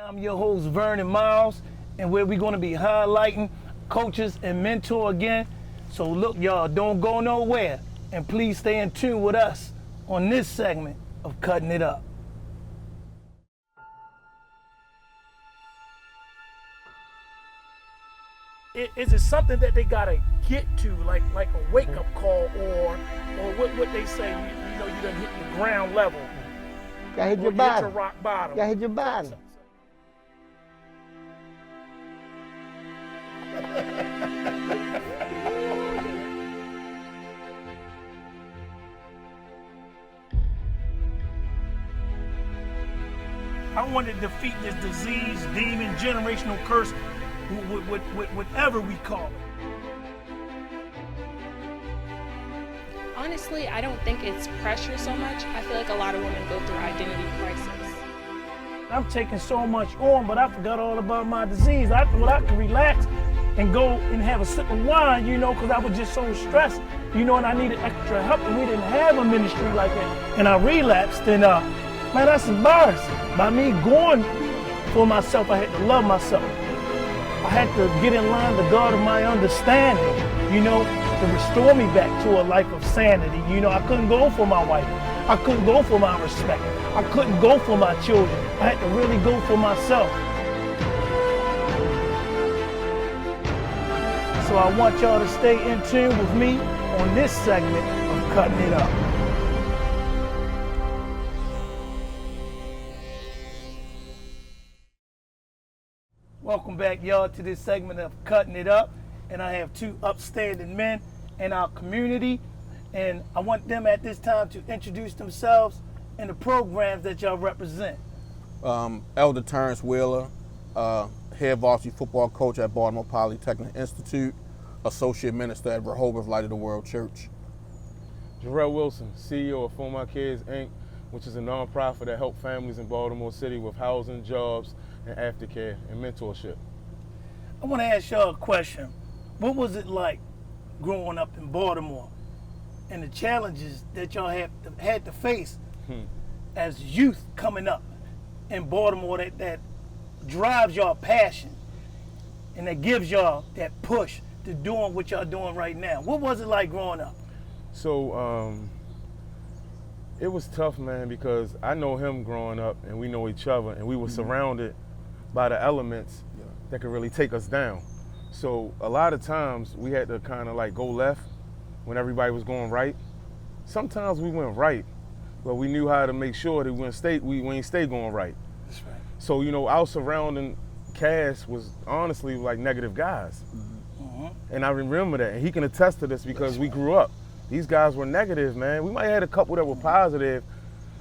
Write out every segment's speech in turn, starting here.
I'm your host, Vernon Miles, and where we're going to be highlighting coaches and mentor again. So look, y'all, don't go nowhere, and please stay in tune with us on this segment of Cutting It Up. Is it something that they gotta get to, like a wake-up call, or what they say? You know, you done hit the ground level. Gotta hit your Hit bottom. your rock bottom. Gotta hit your bottom. I want to defeat this disease, demon, generational curse, whatever we call it. Honestly, I don't think it's pressure so much. I feel like a lot of women go through identity crisis. I'm taking so much on, but I forgot all about my disease. I thought I could relax and go and have a sip of wine, you know, because I was just so stressed, you know, and I needed extra help, and we didn't have a ministry like that. And I relapsed, and man, that's embarrassing. By me going for myself, I had to love myself. I had to get in line with God of my understanding, you know, to restore me back to a life of sanity. You know, I couldn't go for my wife. I couldn't go for my respect. I couldn't go for my children. I had to really go for myself. So I want y'all to stay in tune with me on this segment of Cutting It Up. Welcome back, y'all, to this segment of Cutting It Up. And I have two upstanding men in our community. And I want them at this time to introduce themselves and the programs that y'all represent. Elder Terrence Wheeler, head varsity football coach at Baltimore Polytechnic Institute, associate minister at Rehoboth Light of the World Church. Jarrell Wilson, CEO of For My Kids, Inc., which is a nonprofit that helps families in Baltimore City with housing, jobs, and aftercare and mentorship. I want to ask y'all a question. What was it like growing up in Baltimore and the challenges that y'all had to face as youth coming up in Baltimore that drives y'all passion and that gives y'all that push to doing what y'all doing right now? What was it like growing up? So it was tough, man, because I know him growing up and we know each other, and we were surrounded by the elements that could really take us down. So a lot of times we had to kind of like go left when everybody was going right. Sometimes we went right, but we knew how to make sure that we ain't stay going right. That's right. So, you know, our surrounding cast was honestly like negative guys. And I remember that, and he can attest to this because we grew up. These guys were negative, man. We might have had a couple that were positive.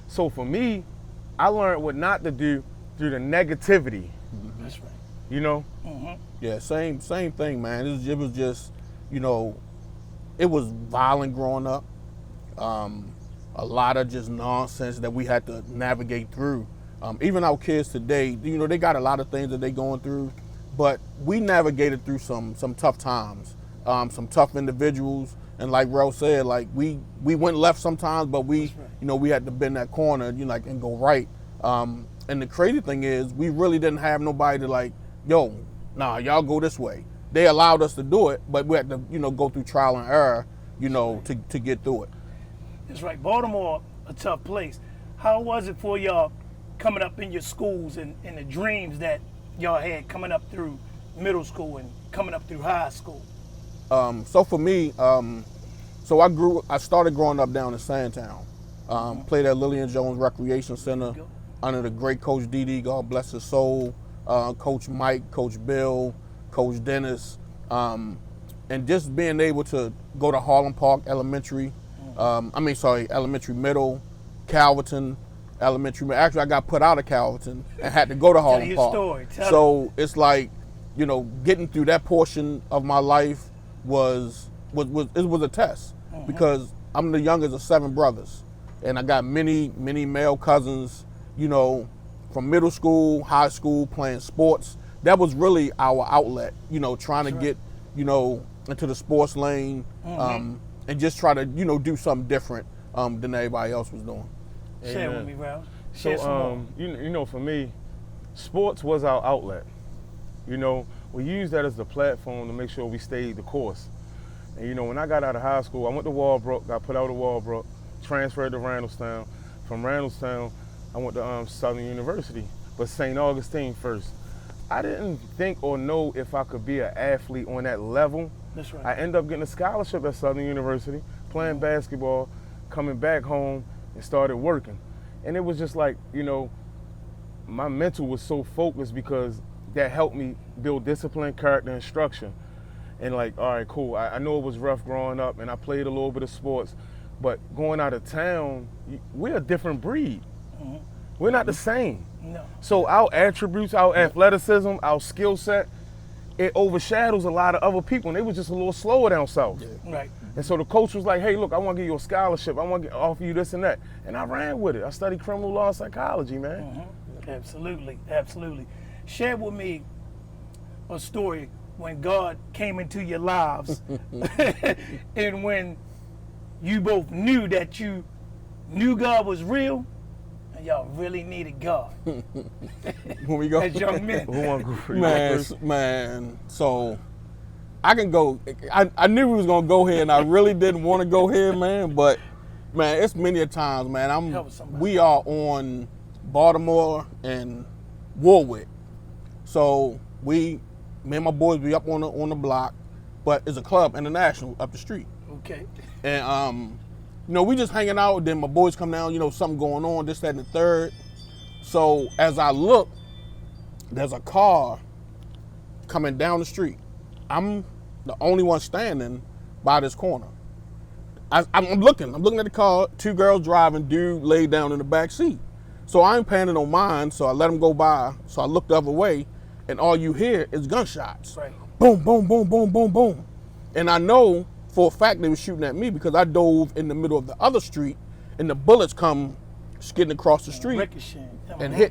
So for me, I learned what not to do through the negativity. That's right. You know? Yeah, same thing, man. It was just, you know, it was violent growing up. A lot of just nonsense that we had to navigate through. Even our kids today, you know, they got a lot of things that they going through, but we navigated through some tough times, some tough individuals. And like Rel said, like we went left sometimes, but we, you know, we had to bend that corner, you know, like, and go right. And the crazy thing is, we really didn't have nobody to like, yo, nah, y'all go this way. They allowed us to do it, but we had to, you know, go through trial and error, you know, to get through it. That's right. Baltimore, a tough place. How was it for y'all coming up in your schools and the dreams that y'all had coming up through middle school and coming up through high school? So for me, I started growing up down in Sandtown. Played at Lillian Jones Recreation Center under the great Coach Didi, God bless his soul, Coach Mike, Coach Bill, Coach Dennis, and just being able to go to Harlem Park Elementary, elementary middle, Calverton Elementary. Actually, I got put out of Calverton and had to go to Harlem Park. So it's like, you know, getting through that portion of my life was a test because I'm the youngest of 7 brothers, and I got many male cousins, you know, from middle school, high school, playing sports. That was really our outlet, you know, trying to get, you know, into the sports lane, and just try to, you know, do something different than everybody else was doing. Share with me, Ralph. So, you know, for me, sports was our outlet. You know, we used that as the platform to make sure we stayed the course. And you know, when I got out of high school, I went to Walbrook, got put out of Walbrook, transferred to Randallstown. From Randallstown, I went to Southern University, but St. Augustine first. I didn't think or know if I could be an athlete on that level. That's right. I ended up getting a scholarship at Southern University, playing basketball, coming back home and started working. And it was just like, you know, my mental was so focused because that helped me build discipline, character, and structure. And like, all right, cool. I know it was rough growing up and I played a little bit of sports, but going out of town, we're a different breed. Mhm. We're not the same. No. So our attributes, our athleticism, our skill set, it overshadows a lot of other people. And they was just a little slower down south. Right. And so the coach was like, hey, look, I want to give you a scholarship. I want to offer you this and that. And I ran with it. I studied criminal law and psychology, man. Mhm. Absolutely, absolutely. Share with me a story when God came into your lives and when you both knew that you knew God was real and y'all really needed God When we go, as young men. Who want to go for you man, first? man. So I can go. I knew we was gonna go here, and I really didn't want to go here, man. But man, it's many a times, man. Help somebody. We are on Baltimore and Warwick. So me and my boys be up on the block, but it's a club, International, up the street. Okay. And you know, we just hanging out. Then my boys come down. You know, something going on, this, that, and the third. So as I look, there's a car coming down the street. I'm the only one standing by this corner. I'm looking at the car. Two girls driving, dude laid down in the back seat. So I ain't paying no mind. So I let them go by. So I look the other way, and all you hear is gunshots. Right. Boom, boom, boom, boom, boom, boom. And I know for a fact they were shooting at me because I dove in the middle of the other street, and the bullets come skidding across the street Ricocheting. and hit